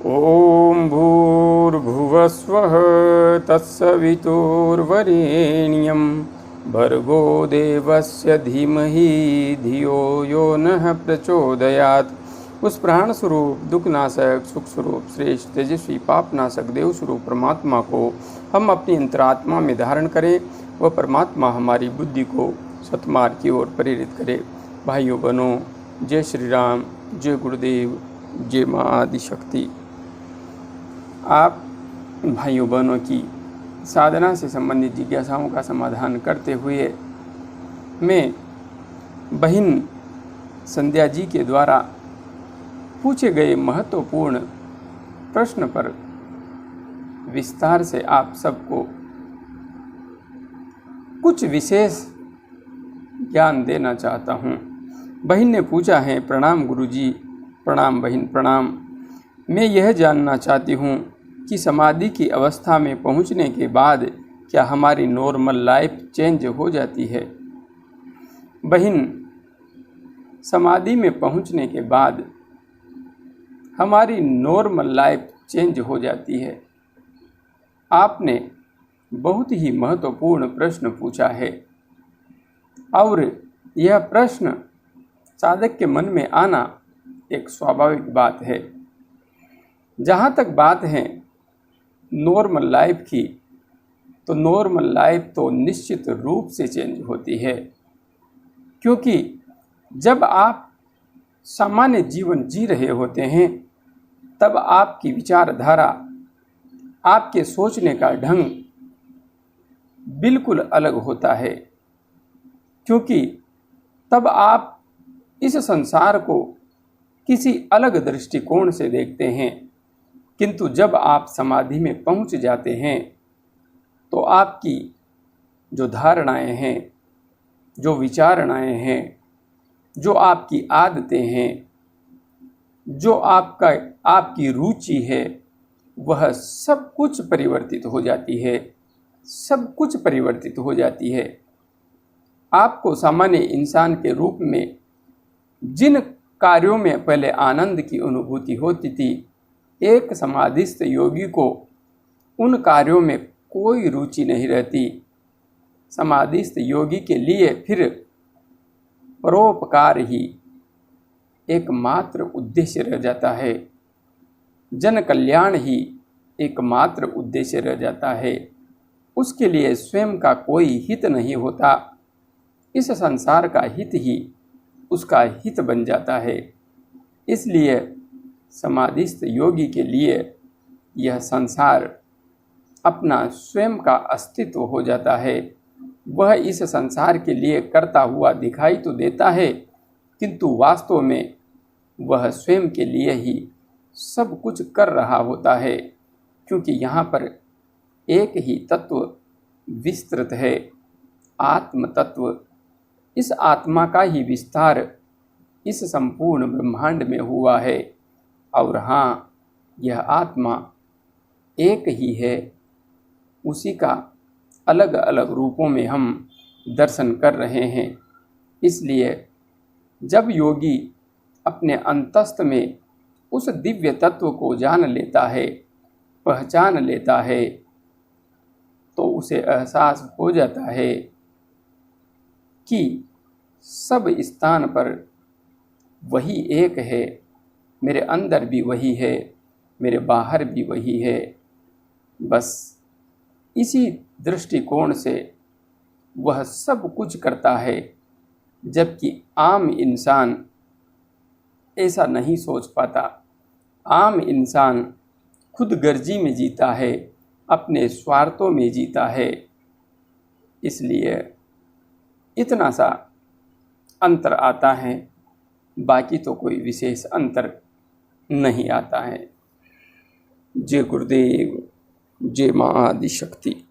ओम भूर्भुवस्वः तत्सवितुर्वरेण्यं भर्गो देवस्य धीमहि धियो यो नः प्रचोदयात्। उस प्राण स्वरूप दुखनाशक सुख स्वरूप श्रेष्ठ तेजस्वी पापनाशक देव स्वरूप परमात्मा को हम अपनी अंतरात्मा में धारण करें। वह परमात्मा हमारी बुद्धि को सतमार्ग की ओर प्रेरित करे। भाइयों बहनों, जय श्री राम, जय गुरुदेव, जय माँ आदिशक्ति। आप भाइयों बहनों की साधना से संबंधित जिज्ञासाओं का समाधान करते हुए मैं बहन संध्या जी के द्वारा पूछे गए महत्वपूर्ण प्रश्न पर विस्तार से आप सबको कुछ विशेष ज्ञान देना चाहता हूँ। बहन ने पूछा है, प्रणाम गुरुजी। प्रणाम बहन, प्रणाम। मैं यह जानना चाहती हूँ कि समाधि की अवस्था में पहुँचने के बाद क्या हमारी नॉर्मल लाइफ चेंज हो जाती है? बहन, समाधि में पहुँचने के बाद हमारी नॉर्मल लाइफ चेंज हो जाती है। आपने बहुत ही महत्वपूर्ण प्रश्न पूछा है और यह प्रश्न साधक के मन में आना एक स्वाभाविक बात है। जहाँ तक बात है नॉर्मल लाइफ की, तो नॉर्मल लाइफ तो निश्चित रूप से चेंज होती है, क्योंकि जब आप सामान्य जीवन जी रहे होते हैं तब आपकी विचारधारा, आपके सोचने का ढंग बिल्कुल अलग होता है, क्योंकि तब आप इस संसार को किसी अलग दृष्टिकोण से देखते हैं। किंतु जब आप समाधि में पहुंच जाते हैं तो आपकी जो धारणाएं हैं, जो विचारणाएं हैं, जो आपकी आदतें हैं, जो आपकी रुचि है, वह सब कुछ परिवर्तित हो जाती है। सब कुछ परिवर्तित हो जाती है। आपको सामान्य इंसान के रूप में जिन कार्यों में पहले आनंद की अनुभूति होती थी, एक समाधिस्थ योगी को उन कार्यों में कोई रुचि नहीं रहती। समाधिस्थ योगी के लिए फिर परोपकार ही एकमात्र उद्देश्य रह जाता है, जन कल्याण ही एकमात्र उद्देश्य रह जाता है। उसके लिए स्वयं का कोई हित नहीं होता, इस संसार का हित ही उसका हित बन जाता है। इसलिए समाधिस्थ योगी के लिए यह संसार अपना स्वयं का अस्तित्व हो जाता है। वह इस संसार के लिए करता हुआ दिखाई तो देता है, किंतु वास्तव में वह स्वयं के लिए ही सब कुछ कर रहा होता है, क्योंकि यहाँ पर एक ही तत्व विस्तृत है, आत्म तत्व। इस आत्मा का ही विस्तार इस संपूर्ण ब्रह्मांड में हुआ है। और हाँ, यह आत्मा एक ही है, उसी का अलग अलग रूपों में हम दर्शन कर रहे हैं। इसलिए जब योगी अपने अंतस्थ में उस दिव्य तत्व को जान लेता है, पहचान लेता है, तो उसे एहसास हो जाता है कि सब स्थान पर वही एक है। मेरे अंदर भी वही है, मेरे बाहर भी वही है। बस इसी दृष्टिकोण से वह सब कुछ करता है, जबकि आम इंसान ऐसा नहीं सोच पाता। आम इंसान खुदगर्जी में जीता है, अपने स्वार्थों में जीता है। इसलिए इतना सा अंतर आता है, बाकी तो कोई विशेष अंतर नहीं आता है। जय गुरुदेव, जय माँ आदिशक्ति।